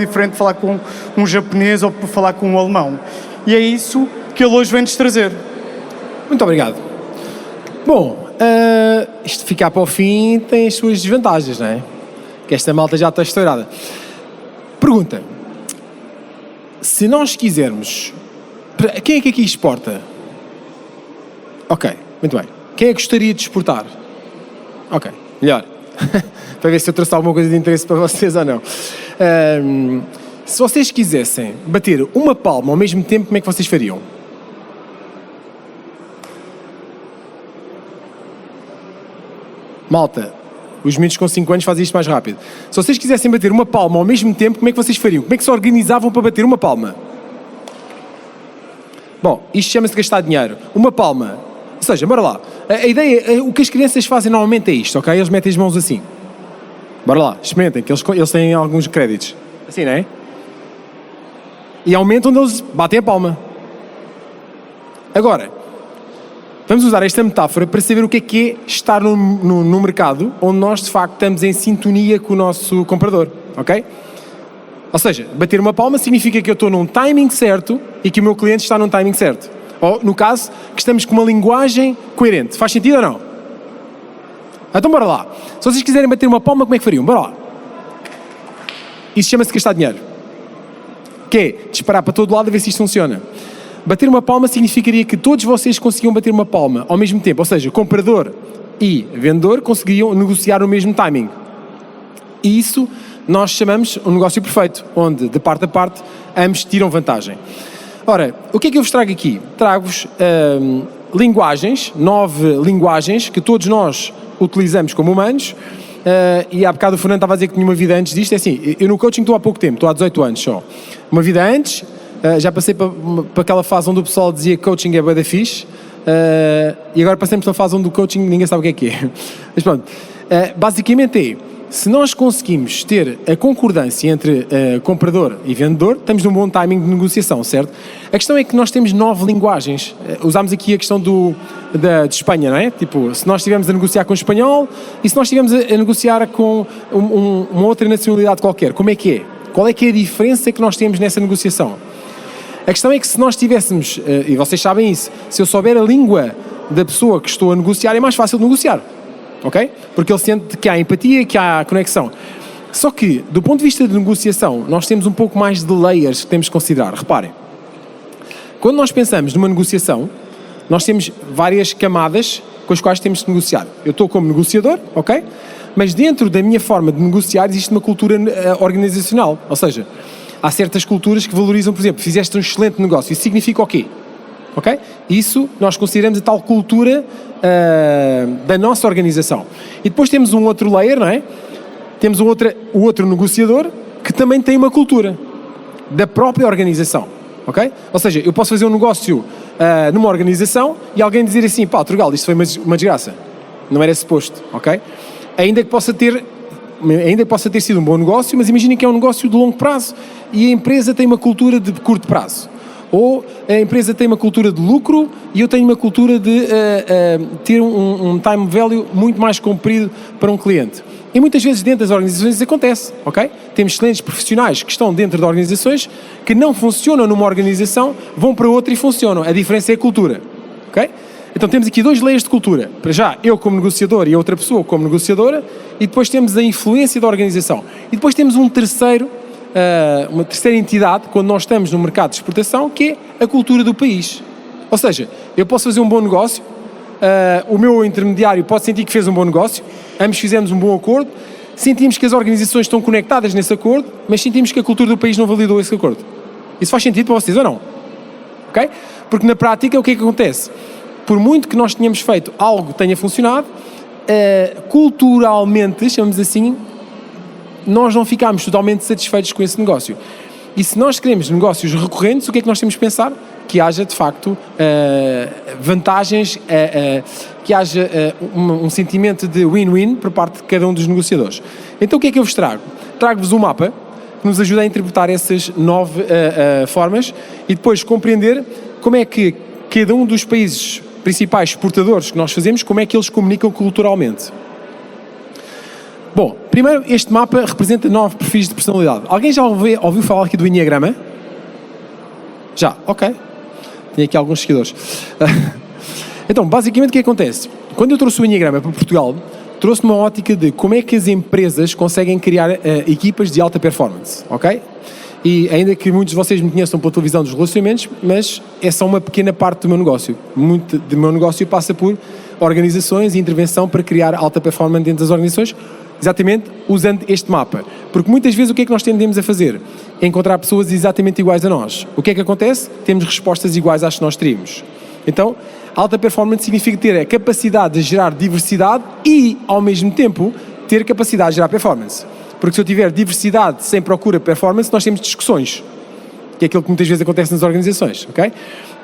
diferente de falar com um japonês ou falar com um alemão. E é isso que ele hoje vem-nos trazer. Muito obrigado. Bom, isto ficar para o fim tem as suas desvantagens, não é? Que esta malta já está estourada. Pergunta. Se nós quisermos... Quem é que aqui exporta? Ok, muito bem. Quem é que gostaria de exportar? Ok, melhor. Para ver se eu trouxe alguma coisa de interesse para vocês ou não. Se vocês quisessem bater uma palma ao mesmo tempo, como é que vocês fariam? Malta, os miúdos com 5 anos fazem isto mais rápido. Se vocês quisessem bater uma palma ao mesmo tempo, como é que vocês fariam? Como é que se organizavam para bater uma palma? Bom, isto chama-se gastar dinheiro. Uma palma. Ou seja, bora lá. A ideia, o que as crianças fazem normalmente é isto, ok? Eles metem as mãos assim. Bora lá, experimentem, que eles têm alguns créditos. Assim, não é? E aumentam onde eles batem a palma. Agora, vamos usar esta metáfora para saber o que é estar no mercado onde nós, de facto, estamos em sintonia com o nosso comprador, ok? Ou seja, bater uma palma significa que eu estou num timing certo e que o meu cliente está num timing certo. Ou, no caso, que estamos com uma linguagem coerente. Faz sentido ou não? Então, bora lá. Se vocês quiserem bater uma palma, como é que fariam? Bora lá. Isso chama-se gastar dinheiro. Que é disparar para todo lado a ver se isto funciona. Bater uma palma significaria que todos vocês conseguiam bater uma palma ao mesmo tempo. Ou seja, comprador e vendedor conseguiam negociar no mesmo timing. E isso nós chamamos um negócio perfeito, onde, de parte a parte, ambos tiram vantagem. Ora, o que é que eu vos trago aqui? Trago-vos linguagens, 9 linguagens que todos nós utilizamos como humanos. E há bocado o Fernando estava a dizer que tinha uma vida antes disto. É assim, eu no coaching estou há pouco tempo, estou há 18 anos só. Uma vida antes, já passei para aquela fase onde o pessoal dizia que coaching é bué da fixe, e agora passamos para a fase onde o coaching ninguém sabe o que é. Mas pronto, basicamente se nós conseguimos ter a concordância entre comprador e vendedor, estamos num bom timing de negociação, certo? A questão é que nós temos 9 linguagens. Usámos aqui a questão de Espanha, não é? Tipo, se nós estivermos a negociar com o espanhol e se nós estivermos a negociar com uma outra nacionalidade qualquer, como é que é? Qual é que é a diferença que nós temos nessa negociação? A questão é que se nós tivéssemos, e vocês sabem isso, se eu souber a língua da pessoa que estou a negociar, é mais fácil de negociar. Ok? Porque ele sente que há empatia, que há conexão. Só que, do ponto de vista de negociação, nós temos um pouco mais de layers que temos que considerar. Reparem, quando nós pensamos numa negociação, nós temos várias camadas com as quais temos de negociar. Eu estou como negociador, ok? Mas dentro da minha forma de negociar existe uma cultura organizacional. Ou seja, há certas culturas que valorizam, por exemplo, fizeste um excelente negócio. Isso significa o quê? Ok? Isso nós consideramos a tal cultura da nossa organização. E depois temos um outro layer, não é? Temos o outro negociador que também tem uma cultura da própria organização. Ok? Ou seja, eu posso fazer um negócio numa organização e alguém dizer assim, pá, Trugal, isto foi uma desgraça. Não era suposto. Ok? Ainda que possa ter sido um bom negócio, mas imaginem que é um negócio de longo prazo e a empresa tem uma cultura de curto prazo. Ou a empresa tem uma cultura de lucro e eu tenho uma cultura de ter um time value muito mais comprido para um cliente. E muitas vezes dentro das organizações isso acontece, ok? Temos excelentes profissionais que estão dentro de organizações que não funcionam numa organização, vão para outra e funcionam. A diferença é a cultura, ok? Então temos aqui 2 layers de cultura. Para já, eu como negociador e a outra pessoa como negociadora, e depois temos a influência da organização. E depois temos uma terceira entidade, quando nós estamos no mercado de exportação, que é a cultura do país. Ou seja, eu posso fazer um bom negócio, o meu intermediário pode sentir que fez um bom negócio, ambos fizemos um bom acordo, sentimos que as organizações estão conectadas nesse acordo, mas sentimos que a cultura do país não validou esse acordo. Isso faz sentido para vocês ou não? Ok? Porque na prática o que é que acontece? Por muito que nós tenhamos feito algo que tenha funcionado, culturalmente, chamamos assim, nós não ficámos totalmente satisfeitos com esse negócio. E se nós queremos negócios recorrentes, o que é que nós temos de pensar? Que haja, de facto, vantagens, que haja um sentimento de win-win por parte de cada um dos negociadores. Então o que é que eu vos trago? Trago-vos um mapa que nos ajuda a interpretar essas 9 formas e depois compreender como é que cada um dos países principais exportadores que nós fazemos, como é que eles comunicam culturalmente. Bom, primeiro, este mapa representa 9 perfis de personalidade. Alguém já ouviu falar aqui do Enneagrama? Já, ok. Tenho aqui alguns seguidores. Então, basicamente o que acontece? Quando eu trouxe o Enneagrama para Portugal, trouxe-me uma ótica de como é que as empresas conseguem criar equipas de alta performance, ok? E ainda que muitos de vocês me conheçam pela televisão dos relacionamentos, mas é só uma pequena parte do meu negócio. Muito do meu negócio passa por organizações e intervenção para criar alta performance dentro das organizações, exatamente usando este mapa. Porque muitas vezes o que é que nós tendemos a fazer? É encontrar pessoas exatamente iguais a nós. O que é que acontece? Temos respostas iguais às que nós teríamos. Então, alta performance significa ter a capacidade de gerar diversidade e, ao mesmo tempo, ter capacidade de gerar performance. Porque se eu tiver diversidade sem procura performance, nós temos discussões, que é aquilo que muitas vezes acontece nas organizações, ok?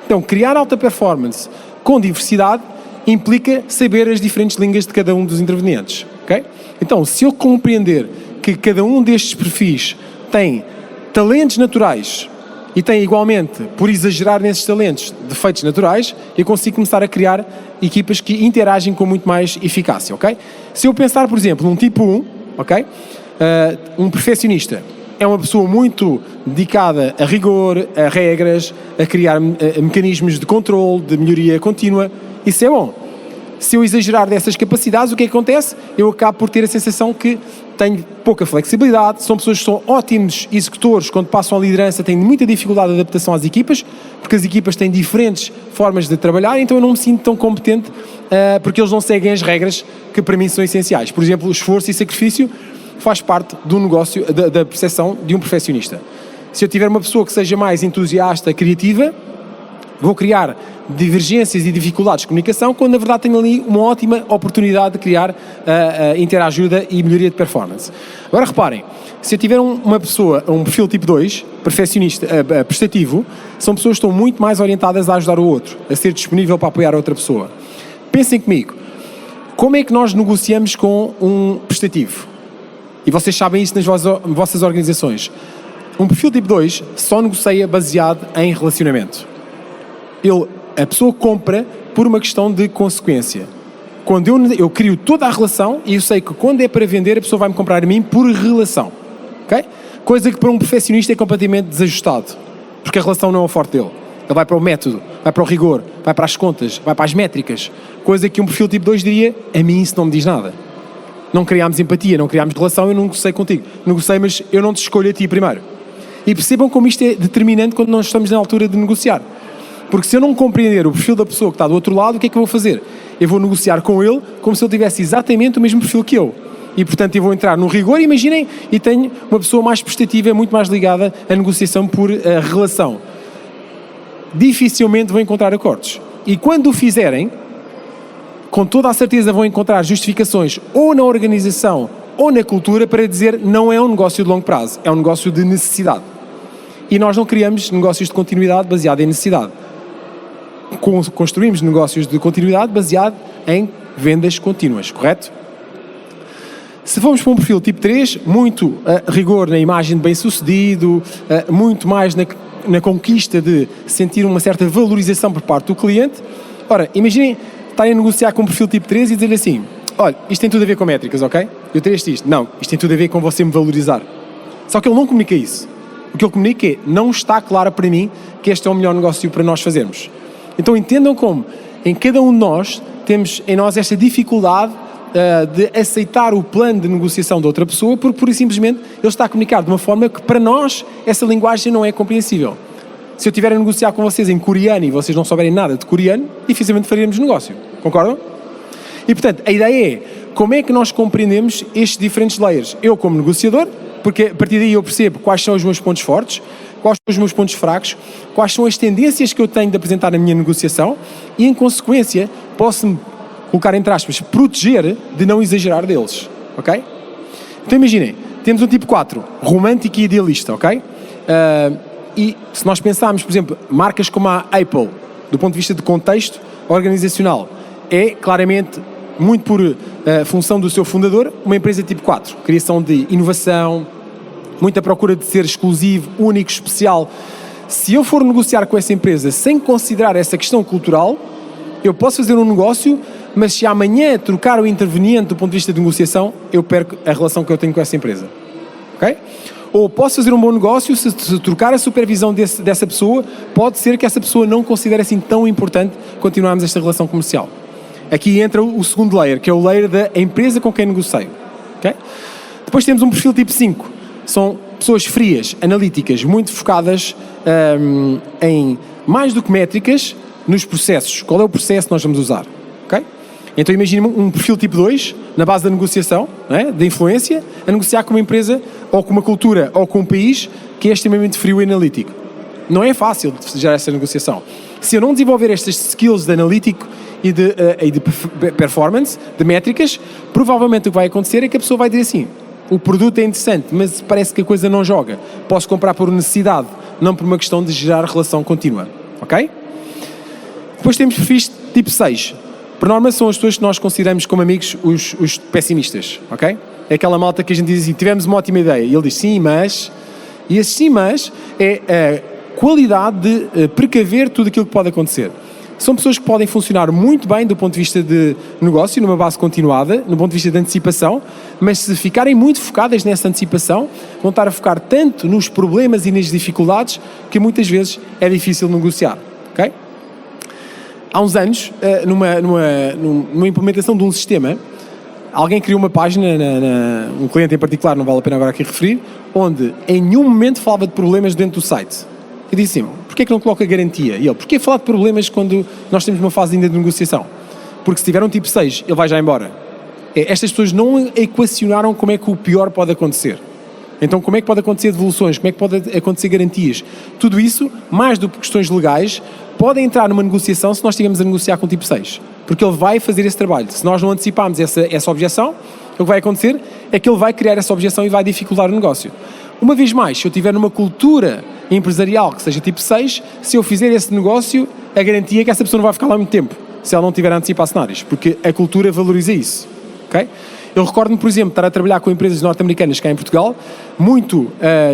Então, criar alta performance com diversidade implica saber as diferentes línguas de cada um dos intervenientes, ok? Então, se eu compreender que cada um destes perfis tem talentos naturais e tem igualmente, por exagerar nesses talentos, defeitos naturais, eu consigo começar a criar equipas que interagem com muito mais eficácia, ok? Se eu pensar, por exemplo, num tipo 1, ok? Um perfeccionista é uma pessoa muito dedicada a rigor, a regras, a criar mecanismos de controle, de melhoria contínua. Isso é bom. Se eu exagerar dessas capacidades, o que é que acontece? Eu acabo por ter a sensação que tenho pouca flexibilidade, são pessoas que são ótimos executores, quando passam a liderança têm muita dificuldade de adaptação às equipas, porque as equipas têm diferentes formas de trabalhar, então eu não me sinto tão competente porque eles não seguem as regras que para mim são essenciais. Por exemplo, o esforço e sacrifício faz parte do negócio, da percepção de um perfeccionista. Se eu tiver uma pessoa que seja mais entusiasta, criativa, vou criar divergências e dificuldades de comunicação, quando na verdade tenho ali uma ótima oportunidade de criar interajuda e melhoria de performance. Agora reparem, se eu tiver uma pessoa, um perfil tipo 2, perfeccionista, prestativo, são pessoas que estão muito mais orientadas a ajudar o outro, a ser disponível para apoiar a outra pessoa. Pensem comigo, como é que nós negociamos com um prestativo? E vocês sabem isso nas vossas organizações. Um perfil tipo 2 só negocia baseado em relacionamento. A pessoa compra por uma questão de consequência. Quando eu crio toda a relação e eu sei que quando é para vender a pessoa vai-me comprar a mim por relação. Okay? Coisa que para um perfeccionista é completamente desajustado. Porque a relação não é o forte dele. Ele vai para o método, vai para o rigor, vai para as contas, vai para as métricas. Coisa que um perfil tipo 2 diria, a mim isso não me diz nada. Não criámos empatia, não criámos relação, eu não negociei contigo. Negociei, mas eu não te escolho a ti primeiro. E percebam como isto é determinante quando nós estamos na altura de negociar. Porque se eu não compreender o perfil da pessoa que está do outro lado, o que é que eu vou fazer? Eu vou negociar com ele como se ele tivesse exatamente o mesmo perfil que eu. E, portanto, eu vou entrar no rigor, imaginem, e tenho uma pessoa mais prestativa, muito mais ligada à negociação por relação. Dificilmente vão encontrar acordos. E quando o fizerem, com toda a certeza vão encontrar justificações ou na organização ou na cultura para dizer não é um negócio de longo prazo, é um negócio de necessidade. E nós não criamos negócios de continuidade baseado em necessidade. Construímos negócios de continuidade baseado em vendas contínuas, correto? Se formos para um perfil tipo 3, muito rigor na imagem de bem-sucedido, muito mais na conquista de sentir uma certa valorização por parte do cliente. Ora, imaginem estarem a negociar com um perfil tipo 3 e dizer assim, olha, isto tem tudo a ver com métricas, ok? Eu tenho isto. Não, isto tem tudo a ver com você me valorizar. Só que ele não comunica isso. O que ele comunica é, não está claro para mim que este é o melhor negócio para nós fazermos. Então entendam como em cada um de nós temos em nós esta dificuldade de aceitar o plano de negociação de outra pessoa porque pura e simplesmente ele está a comunicar de uma forma que para nós essa linguagem não é compreensível. Se eu estiver a negociar com vocês em coreano e vocês não souberem nada de coreano, dificilmente faríamos negócio. Concordam? E portanto, a ideia é como é que nós compreendemos estes diferentes layers. Eu como negociador, porque a partir daí eu percebo quais são os meus pontos fortes, quais são os meus pontos fracos, quais são as tendências que eu tenho de apresentar na minha negociação e, em consequência, posso-me, colocar entre aspas, proteger de não exagerar deles, ok? Então imaginem, temos um tipo 4, romântico e idealista, ok? E se nós pensarmos, por exemplo, marcas como a Apple, do ponto de vista de contexto organizacional, é claramente, muito por função do seu fundador, uma empresa tipo 4, criação de inovação, muita procura de ser exclusivo, único, especial. Se eu for negociar com essa empresa sem considerar essa questão cultural, Eu posso fazer um negócio, mas se amanhã trocar o interveniente do ponto de vista de negociação, eu perco a relação que eu tenho com essa empresa. Ok? Ou posso fazer um bom negócio, se trocar a supervisão dessa pessoa, pode ser que essa pessoa não considere assim tão importante continuarmos esta relação comercial. Aqui entra o segundo layer, que é o layer da empresa com quem negocio. Okay? Depois temos um perfil tipo 5. São pessoas frias, analíticas, muito focadas em mais do que métricas nos processos. Qual é o processo que nós vamos usar? Okay? Então imagine um perfil tipo 2, na base da negociação, não é? Da influência, a negociar com uma empresa, ou com uma cultura, ou com um país que é extremamente frio e analítico. Não é fácil de gerar essa negociação. Se eu não desenvolver estas skills de analítico e de performance, de métricas, provavelmente o que vai acontecer é que a pessoa vai dizer assim: o produto é interessante, mas parece que a coisa não joga. Posso comprar por necessidade, não por uma questão de gerar relação contínua. Ok? Depois temos perfis tipo 6. Por norma são as pessoas que nós consideramos como amigos os pessimistas. Ok? É aquela malta que a gente diz assim: tivemos uma ótima ideia. E ele diz sim, mas... E esse sim, mas é a qualidade de precaver tudo aquilo que pode acontecer. São pessoas que podem funcionar muito bem do ponto de vista de negócio, numa base continuada, no ponto de vista de antecipação, mas se ficarem muito focadas nessa antecipação, vão estar a focar tanto nos problemas e nas dificuldades que muitas vezes é difícil negociar. Okay? Há uns anos, numa implementação de um sistema, alguém criou uma página, um cliente em particular, não vale a pena agora aqui referir, onde em nenhum momento falava de problemas dentro do site. Eu disse assim: porquê é que não coloca garantia? E ele: porquê falar de problemas quando nós temos uma fase ainda de negociação? Porque se tiver um tipo 6, ele vai já embora. Estas pessoas não equacionaram como é que o pior pode acontecer. Então, como é que pode acontecer devoluções? Como é que pode acontecer garantias? Tudo isso, mais do que questões legais, pode entrar numa negociação se nós estivermos a negociar com o tipo 6. Porque ele vai fazer esse trabalho. Se nós não anteciparmos essa objeção, o que vai acontecer é que ele vai criar essa objeção e vai dificultar o negócio. Uma vez mais, se eu tiver numa cultura empresarial que seja tipo 6, se eu fizer esse negócio, a garantia é que essa pessoa não vai ficar lá muito tempo, se ela não tiver a antecipar cenários, porque a cultura valoriza isso. Okay? Eu recordo-me, por exemplo, estar a trabalhar com empresas norte-americanas cá em Portugal, muito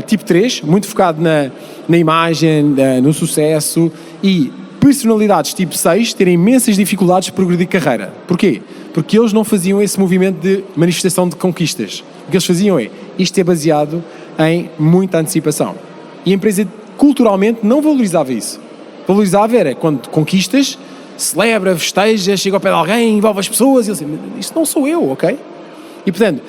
tipo 3, muito focado na imagem, no sucesso, e personalidades tipo 6 terem imensas dificuldades de progredir carreira. Porquê? Porque eles não faziam esse movimento de manifestação de conquistas. O que eles faziam é: isto é baseado em muita antecipação. E a empresa culturalmente não valorizava isso. Valorizava era quando conquistas, celebra, festeja, chega ao pé de alguém, envolve as pessoas, e ele assim: isto não sou eu, ok? E portanto,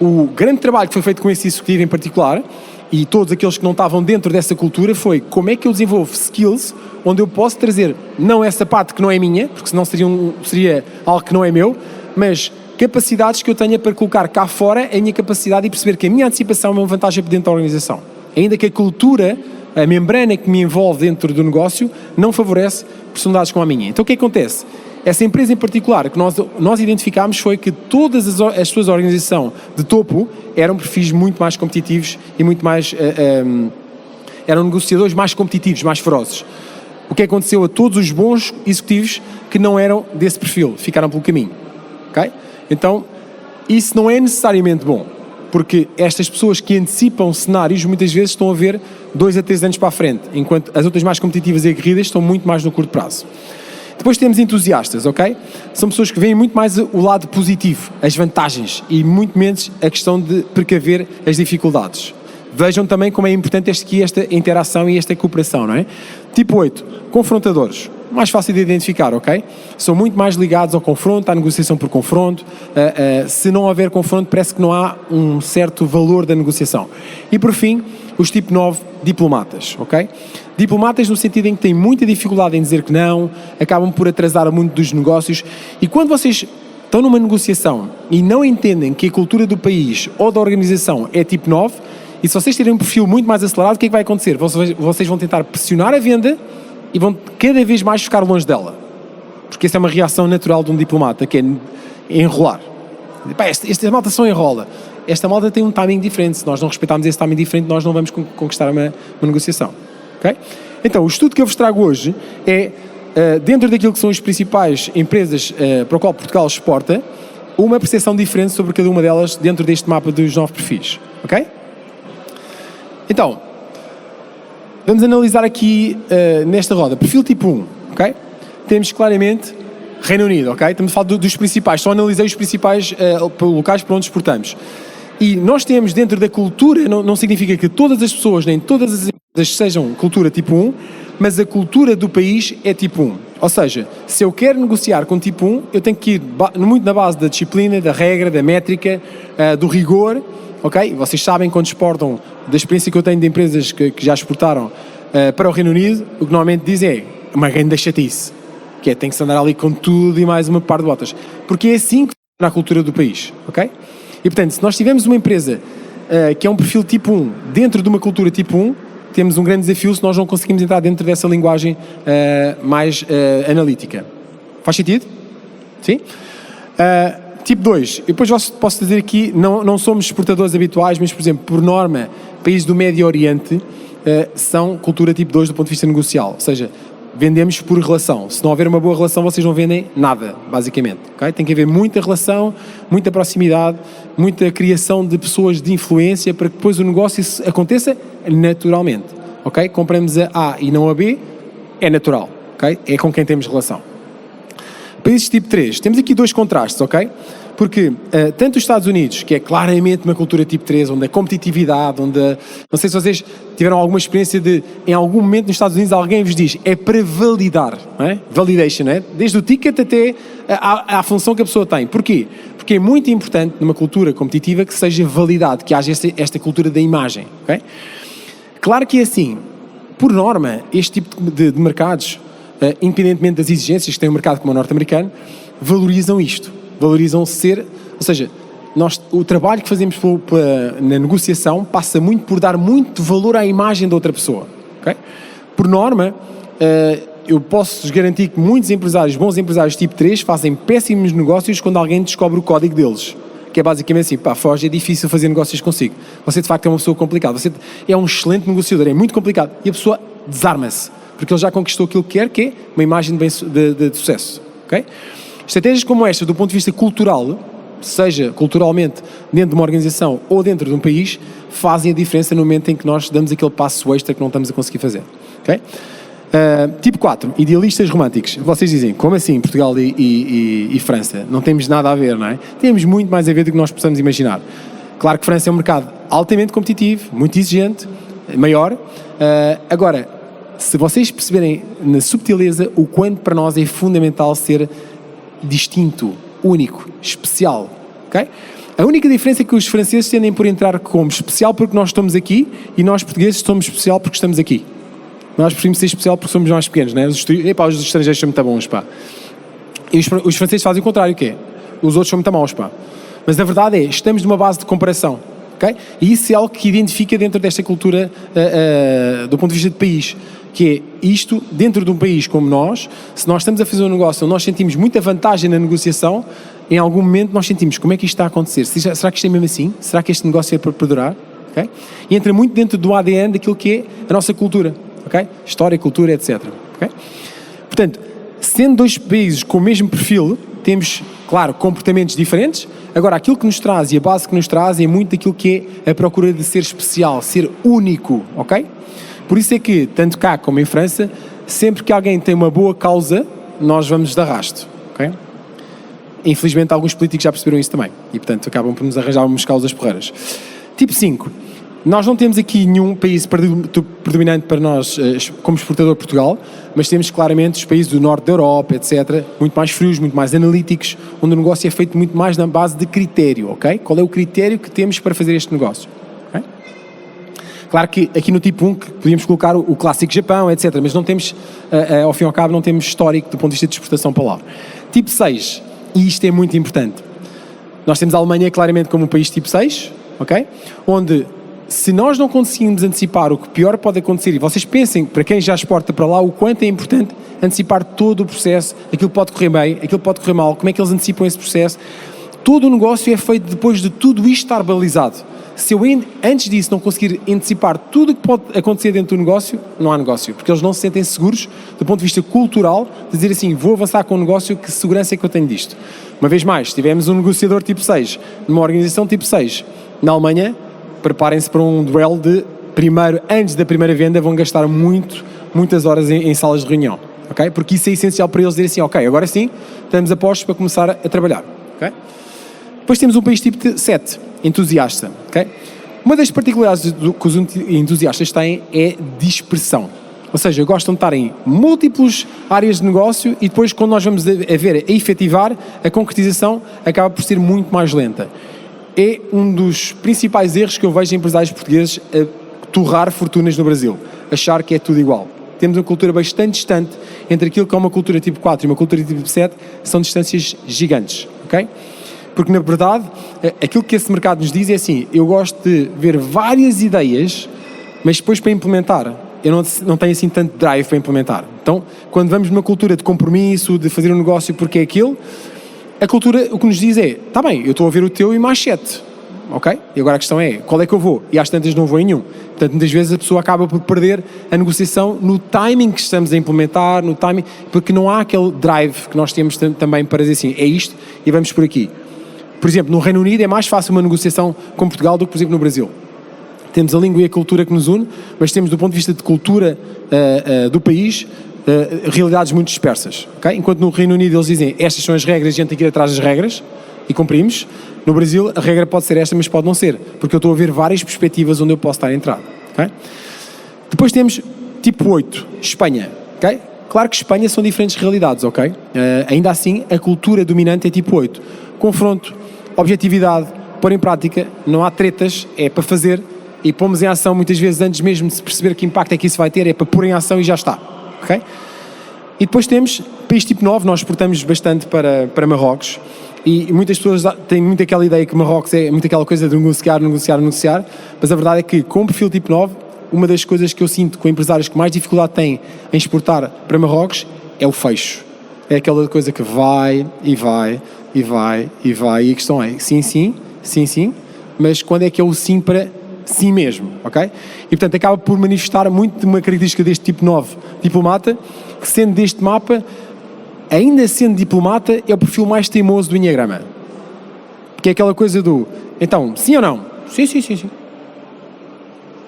o grande trabalho que foi feito com esse executivo em particular, e todos aqueles que não estavam dentro dessa cultura, foi como é que eu desenvolvo skills onde eu posso trazer, não essa parte que não é minha, porque senão seria algo que não é meu, mas capacidades que eu tenha para colocar cá fora a minha capacidade e perceber que a minha antecipação é uma vantagem dentro da organização. Ainda que a cultura, a membrana que me envolve dentro do negócio, não favorece personalidades como a minha. Então o que acontece? Essa empresa em particular que nós identificámos foi que todas as suas organizações de topo eram perfis muito mais competitivos e muito mais... eram negociadores mais competitivos, mais ferozes. O que aconteceu a todos os bons executivos que não eram desse perfil, ficaram pelo caminho. Okay? Então, isso não é necessariamente bom, porque estas pessoas que antecipam cenários muitas vezes estão a ver 2 a 3 anos para a frente, enquanto as outras mais competitivas e aguerridas estão muito mais no curto prazo. Depois temos entusiastas, ok? São pessoas que veem muito mais o lado positivo, as vantagens, e muito menos a questão de precaver as dificuldades. Vejam também como é importante esta interação e esta cooperação, não é? Tipo 8, confrontadores. Mais fácil de identificar, ok? São muito mais ligados ao confronto, à negociação por confronto. Se não houver confronto, parece que não há um certo valor da negociação. E por fim, os tipo 9, diplomatas, ok? Diplomatas no sentido em que têm muita dificuldade em dizer que não, acabam por atrasar muito dos negócios. E quando vocês estão numa negociação e não entendem que a cultura do país ou da organização é tipo 9, e se vocês tiverem um perfil muito mais acelerado, o que é que vai acontecer? Vocês vão tentar pressionar a venda e vão cada vez mais ficar longe dela. Porque essa é uma reação natural de um diplomata, que é enrolar. Esta malta só enrola. Esta malta tem um timing diferente. Se nós não respeitarmos esse timing diferente, nós não vamos conquistar uma negociação. Okay? Então, o estudo que eu vos trago hoje é, dentro daquilo que são as principais empresas para o qual Portugal exporta, uma percepção diferente sobre cada uma delas dentro deste mapa dos 9 perfis. Ok? Então, vamos analisar aqui nesta roda. Perfil tipo 1, ok? Temos claramente Reino Unido, ok? Estamos a falar dos principais, só analisei os principais locais para onde exportamos. E nós temos dentro da cultura, não significa que todas as pessoas, nem todas as empresas sejam cultura tipo 1, mas a cultura do país é tipo 1. Ou seja, se eu quero negociar com tipo 1, eu tenho que ir muito na base da disciplina, da regra, da métrica, do rigor, ok? Vocês sabem quando exportam, da experiência que eu tenho de empresas que já exportaram para o Reino Unido, o que normalmente dizem é uma grande chatice, que é tem que se andar ali com tudo e mais uma par de botas. Porque é assim que funciona a cultura do país, ok? E portanto, se nós tivermos uma empresa que é um perfil tipo 1 dentro de uma cultura tipo 1, temos um grande desafio se nós não conseguimos entrar dentro dessa linguagem mais analítica. Faz sentido? Sim? Tipo 2, eu depois posso dizer aqui, não somos exportadores habituais, mas por exemplo, por norma, países do Médio Oriente são cultura tipo 2 do ponto de vista negocial, ou seja, vendemos por relação. Se não houver uma boa relação, vocês não vendem nada, basicamente. Okay? Tem que haver muita relação, muita proximidade, muita criação de pessoas de influência para que depois o negócio aconteça naturalmente. Okay? Compramos a A e não a B, é natural. Okay? É com quem temos relação. Países tipo 3, temos aqui dois contrastes, ok? Porque tanto os Estados Unidos, que é claramente uma cultura tipo 3, onde a competitividade, não sei se vocês tiveram alguma experiência de, em algum momento nos Estados Unidos, alguém vos diz, é para validar, não é? Validation, não é? Desde o ticket até à função que a pessoa tem. Porquê? Porque é muito importante numa cultura competitiva que seja validado, que haja esta cultura da imagem, ok? Claro que é assim, por norma, este tipo de mercados, independentemente das exigências que tem um mercado como o norte-americano, valorizam isto. Valorizam ser, ou seja, o trabalho que fazemos na negociação passa muito por dar muito valor à imagem da outra pessoa. Okay? Por norma, eu posso garantir que muitos empresários, bons empresários tipo 3, fazem péssimos negócios quando alguém descobre o código deles. Que é basicamente assim, Foge, é difícil fazer negócios consigo. Você de facto é uma pessoa complicada, você é um excelente negociador, é muito complicado. E a pessoa desarma-se, porque ele já conquistou aquilo que quer, que é uma imagem de sucesso. Okay? Estratégias como esta, do ponto de vista cultural, seja culturalmente dentro de uma organização ou dentro de um país, fazem a diferença no momento em que nós damos aquele passo extra que não estamos a conseguir fazer. Okay? Tipo 4, idealistas românticos. Vocês dizem, como assim Portugal e França? Não temos nada a ver, não é? Temos muito mais a ver do que nós possamos imaginar. Claro que França é um mercado altamente competitivo, muito exigente, maior. Agora, se vocês perceberem na subtileza o quanto para nós é fundamental ser distinto, único, especial, ok? A única diferença é que os franceses tendem por entrar como especial porque nós estamos aqui e nós portugueses somos especial porque estamos aqui. Nós preferimos ser especial porque somos mais pequenos, não é? Os estrangeiros são muito bons, pá. E os franceses fazem o contrário, que é? Os outros são muito maus, pá. Mas a verdade é, estamos numa base de comparação, ok? E isso é algo que identifica dentro desta cultura do ponto de vista de país, que é isto, dentro de um país como nós, se nós estamos a fazer um negócio onde nós sentimos muita vantagem na negociação, em algum momento nós sentimos como é que isto está a acontecer. Será que isto é mesmo assim? Será que este negócio é para perdurar? Okay? E entra muito dentro do ADN daquilo que é a nossa cultura. Okay? História, cultura, etc. Okay? Portanto, sendo dois países com o mesmo perfil, temos, claro, comportamentos diferentes. Agora, aquilo que nos traz e a base que nos traz é muito daquilo que é a procura de ser especial, ser único, ok? Por isso é que, tanto cá como em França, sempre que alguém tem uma boa causa, nós vamos de arrasto, ok? Infelizmente, alguns políticos já perceberam isso também e, portanto, acabam por nos arranjar umas causas porreiras. Tipo 5. Nós não temos aqui nenhum país predominante para nós como exportador Portugal, mas temos claramente os países do norte da Europa, etc., muito mais frios, muito mais analíticos, onde o negócio é feito muito mais na base de critério, ok? Qual é o critério que temos para fazer este negócio? Okay? Claro que aqui no tipo 1 que podíamos colocar o clássico Japão, etc., mas não temos, ao fim e ao cabo, não temos histórico do ponto de vista de exportação para lá. Tipo 6, e isto é muito importante, nós temos a Alemanha claramente como um país tipo 6, ok? Onde se nós não conseguimos antecipar o que pior pode acontecer, e vocês pensem, para quem já exporta para lá, o quanto é importante antecipar todo o processo, aquilo pode correr bem, aquilo pode correr mal, como é que eles antecipam esse processo. Todo o negócio é feito depois de tudo isto estar balizado. Se eu antes disso não conseguir antecipar tudo o que pode acontecer dentro do negócio, não há negócio, porque eles não se sentem seguros do ponto de vista cultural, de dizer assim, vou avançar com um negócio, que segurança é que eu tenho disto. Uma vez mais, se tivermos um negociador tipo 6, numa organização tipo 6, na Alemanha, preparem-se para um duelo de, primeiro, antes da primeira venda, vão gastar muitas horas em salas de reunião, ok? Porque isso é essencial para eles dizerem assim, ok, agora sim, estamos a postos para começar a trabalhar, ok? Depois temos um país tipo 7, entusiasta, ok? Uma das particularidades que os entusiastas têm é dispersão. Ou seja, gostam de estar em múltiplas áreas de negócio e depois, quando nós vamos a ver, a efetivar, a concretização acaba por ser muito mais lenta. É um dos principais erros que eu vejo em empresários portugueses a torrar fortunas no Brasil. Achar que é tudo igual. Temos uma cultura bastante distante entre aquilo que é uma cultura tipo 4 e uma cultura tipo 7, são distâncias gigantes, ok? Porque, na verdade, aquilo que esse mercado nos diz é assim, eu gosto de ver várias ideias, mas depois para implementar, eu não tenho assim tanto drive para implementar. Então, quando vamos numa cultura de compromisso, de fazer um negócio porque é aquilo, a cultura o que nos diz é, está bem, eu estou a ver o teu e mais 7, ok? E agora a questão é, qual é que eu vou? E às tantas não vou em nenhum. Portanto, muitas vezes a pessoa acaba por perder a negociação no timing que estamos a implementar, no timing, porque não há aquele drive que nós temos também para dizer assim, é isto e vamos por aqui. Por exemplo, no Reino Unido é mais fácil uma negociação com Portugal do que, por exemplo, no Brasil. Temos a língua e a cultura que nos une, mas temos, do ponto de vista de cultura do país, realidades muito dispersas. Okay? Enquanto no Reino Unido eles dizem estas são as regras e a gente tem que ir atrás das regras e cumprimos, no Brasil a regra pode ser esta, mas pode não ser, porque eu estou a ver várias perspectivas onde eu posso estar entrado. Okay? Depois temos tipo 8, Espanha. Okay? Claro que Espanha são diferentes realidades, ok? Ainda assim, a cultura dominante é tipo 8. Confronto, objetividade, pôr em prática, não há tretas, é para fazer e pomos em ação muitas vezes antes mesmo de se perceber que impacto é que isso vai ter, é para pôr em ação e já está, ok? E depois temos país tipo 9, nós exportamos bastante para Marrocos e muitas pessoas têm muito aquela ideia que Marrocos é muito aquela coisa de negociar, mas a verdade é que com o perfil tipo 9, uma das coisas que eu sinto com empresários que mais dificuldade têm em exportar para Marrocos é o fecho. É aquela coisa que vai e vai e vai e vai e a questão é sim, mas quando é que é o sim para si mesmo, ok? E portanto acaba por manifestar muito de uma característica deste tipo 9 diplomata, que sendo deste mapa, ainda sendo diplomata, é o perfil mais teimoso do Enneagrama. Que é aquela coisa do, então, sim ou não? Sim.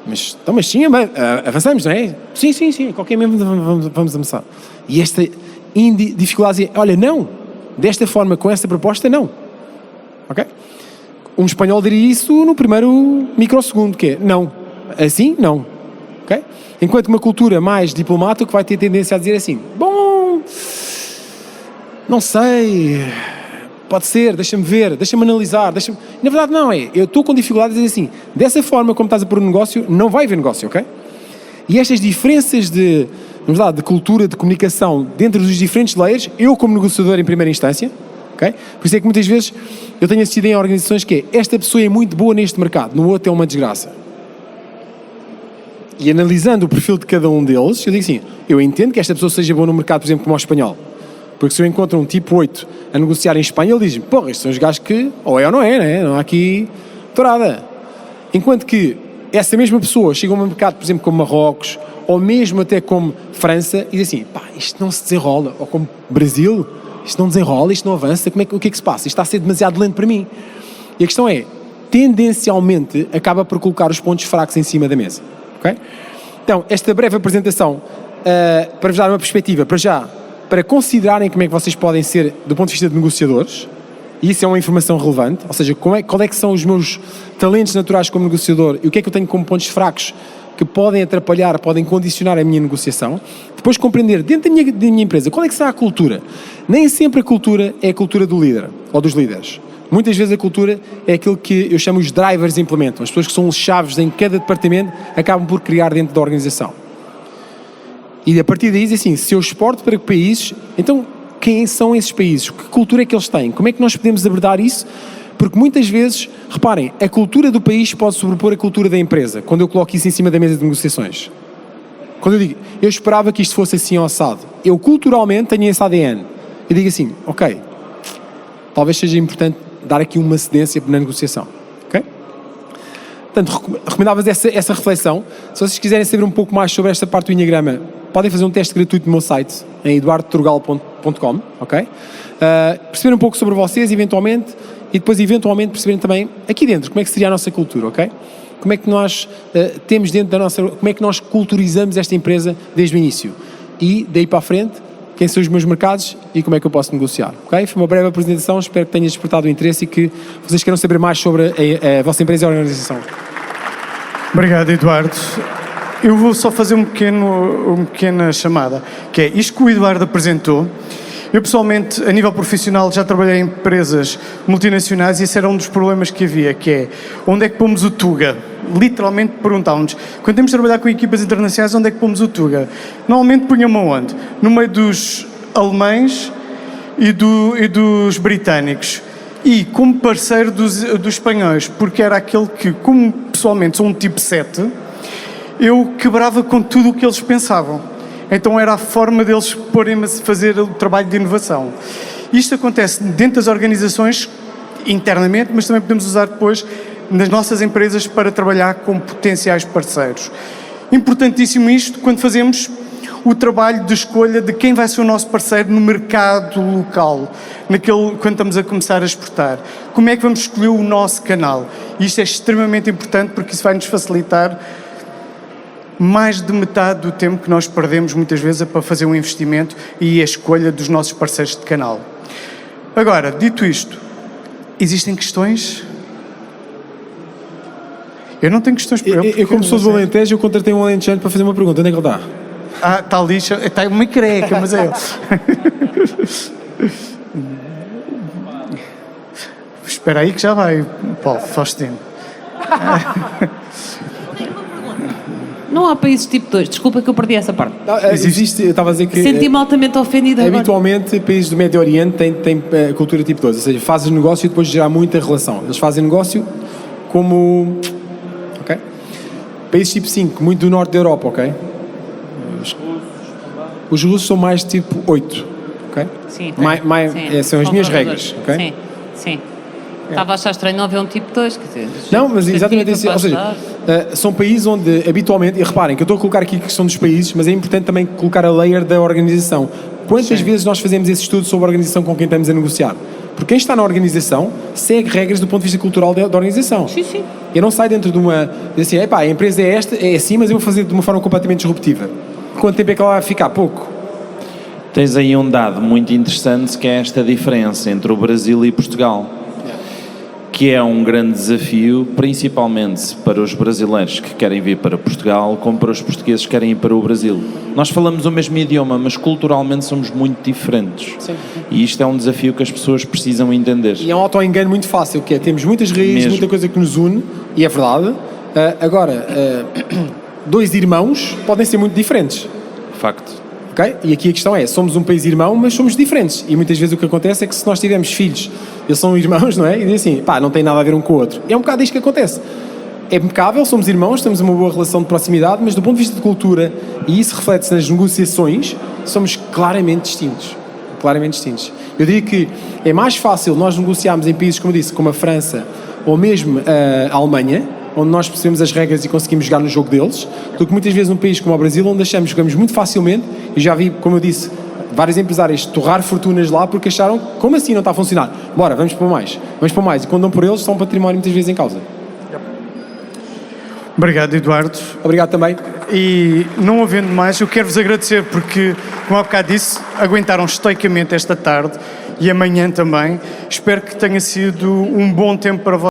Mas sim, avançamos, não é? Sim, qualquer mesmo vamos avançar. E esta dificuldade é, olha, não, desta forma, com esta proposta, não. Ok? Um espanhol diria isso no primeiro microsegundo, que é, não. Assim, não. Ok? Enquanto uma cultura mais diplomata que vai ter tendência a dizer assim, bom, não sei, pode ser, deixa-me ver, deixa-me analisar, na verdade não é, eu estou com dificuldade de dizer assim, dessa forma como estás a pôr um negócio, não vai haver negócio, ok? E estas diferenças de cultura, de comunicação dentro dos diferentes layers, eu como negociador em primeira instância, ok? Por isso é que muitas vezes eu tenho assistido em organizações que é, esta pessoa é muito boa neste mercado, no outro é uma desgraça. E analisando o perfil de cada um deles, eu digo assim, eu entendo que esta pessoa seja boa no mercado, por exemplo, como o espanhol. Porque se eu encontro um tipo 8 a negociar em Espanha, ele diz, porra, estes são os gajos que ou é ou não é, né? Não há aqui tourada. Enquanto que essa mesma pessoa chega a um mercado, por exemplo, como Marrocos, ou mesmo até como França, e diz assim, pá, isto não se desenrola. Ou como Brasil, isto não desenrola, isto não avança, o que é que se passa? Isto está a ser demasiado lento para mim. E a questão é, tendencialmente, acaba por colocar os pontos fracos em cima da mesa. Okay? Então, esta breve apresentação, para vos dar uma perspectiva, para considerarem como é que vocês podem ser do ponto de vista de negociadores, e isso é uma informação relevante, ou seja, qual é que são os meus talentos naturais como negociador e o que é que eu tenho como pontos fracos que podem atrapalhar, podem condicionar a minha negociação. Depois compreender dentro da minha empresa qual é que será a cultura. Nem sempre a cultura é a cultura do líder ou dos líderes. Muitas vezes a cultura é aquilo que eu chamo os drivers implementam. As pessoas que são os chaves em cada departamento acabam por criar dentro da organização. E a partir daí, assim, se eu exporto para países, então quem são esses países? Que cultura é que eles têm? Como é que nós podemos abordar isso? Porque muitas vezes, reparem, a cultura do país pode sobrepor a cultura da empresa, quando eu coloco isso em cima da mesa de negociações. Quando eu digo, eu esperava que isto fosse assim ao assado, eu culturalmente tenho esse ADN. Eu digo assim, ok, talvez seja importante dar aqui uma cedência na negociação. Ok? Portanto, recomendava essa reflexão. Se vocês quiserem saber um pouco mais sobre esta parte do Enneagrama, podem fazer um teste gratuito no meu site, em eduardoturgal.com, ok? Perceber um pouco sobre vocês, eventualmente, e depois, eventualmente, perceberem também, aqui dentro, como é que seria a nossa cultura, ok? Como é que nós temos dentro da nossa... Como é que nós culturizamos esta empresa desde o início? E, daí para a frente, quem são os meus mercados e como é que eu posso negociar. Okay? Foi uma breve apresentação, espero que tenha despertado o interesse e que vocês queiram saber mais sobre a vossa empresa e a organização. Obrigado, Eduardo. Eu vou só fazer uma pequena chamada, que é isto que o Eduardo apresentou. Eu, pessoalmente, a nível profissional, já trabalhei em empresas multinacionais e esse era um dos problemas que havia, que é onde é que pomos o Tuga? Literalmente perguntávamos, quando temos de trabalhar com equipas internacionais, onde é que pomos o Tuga? Normalmente punham-me onde? No meio dos alemães e dos britânicos. E como parceiro dos espanhóis, porque era aquele que, como pessoalmente sou um tipo 7, eu quebrava com tudo o que eles pensavam. Então era a forma deles porem-me a fazer o trabalho de inovação. Isto acontece dentro das organizações, internamente, mas também podemos usar depois nas nossas empresas para trabalhar com potenciais parceiros. Importantíssimo isto quando fazemos o trabalho de escolha de quem vai ser o nosso parceiro no mercado local, quando estamos a começar a exportar. Como é que vamos escolher o nosso canal? Isto é extremamente importante porque isso vai nos facilitar mais de metade do tempo que nós perdemos muitas vezes para fazer um investimento e a escolha dos nossos parceiros de canal. Agora, dito isto, existem questões? Eu não tenho questões para eu como sou do Alentejo, eu contratei um alentejano para fazer uma pergunta. Onde é que ele está? Ah, está ali, está uma careca, mas é ele. Espera aí que já vai, Paulo Faustino. Não há países tipo 2, desculpa que eu perdi essa parte. Não, existe, eu estava a dizer que... Senti-me altamente ofendida agora. Habitualmente, países do Médio Oriente têm cultura tipo 2, ou seja, fazem negócio e depois gerar muita relação. Eles fazem negócio como... Ok? Países tipo 5, muito do norte da Europa, ok? Os russos são mais tipo 8, ok? Sim, são as minhas regras, ok? Sim, sim. Estava a achar estranho não haver um tipo 2, quer dizer... Não, mas exatamente isso. Ou seja, são países onde habitualmente, e reparem que eu estou a colocar aqui a questão dos países, mas é importante também colocar a layer da organização. Quantas vezes nós fazemos esse estudo sobre a organização com quem estamos a negociar? Porque quem está na organização segue regras do ponto de vista cultural da organização. Sim, sim. Eu não saio dentro de uma... assim, a empresa é esta, é assim, mas eu vou fazer de uma forma completamente disruptiva. Quanto tempo é que ela vai ficar? Pouco. Tens aí um dado muito interessante que é esta diferença entre o Brasil e Portugal, que é um grande desafio, principalmente para os brasileiros que querem vir para Portugal, como para os portugueses que querem ir para o Brasil. Nós falamos o mesmo idioma, mas culturalmente somos muito diferentes. Sim. E isto é um desafio que as pessoas precisam entender. E é um auto-engano muito fácil, que é, temos muitas raízes, mesmo. Muita coisa que nos une, e é verdade. Dois irmãos podem ser muito diferentes. Facto. Okay? E aqui a questão é, somos um país irmão, mas somos diferentes. E muitas vezes o que acontece é que se nós tivermos filhos, eles são irmãos, não é? E dizem assim, não tem nada a ver um com o outro. É um bocado isto que acontece. É impecável, somos irmãos, temos uma boa relação de proximidade, mas do ponto de vista de cultura, e isso reflete-se nas negociações, somos claramente distintos. Claramente distintos. Eu diria que é mais fácil nós negociarmos em países, como eu disse, como a França, ou mesmo a Alemanha, onde nós percebemos as regras e conseguimos jogar no jogo deles, do que muitas vezes num país como o Brasil, onde jogamos muito facilmente, e já vi, como eu disse, vários empresários torrar fortunas lá porque acharam, como assim não está a funcionar? Bora, vamos para mais, e quando dão por eles, são património muitas vezes em causa. Obrigado, Eduardo. Obrigado também. E não havendo mais, eu quero vos agradecer porque, como há bocado disse, aguentaram estoicamente esta tarde e amanhã também. Espero que tenha sido um bom tempo para vocês.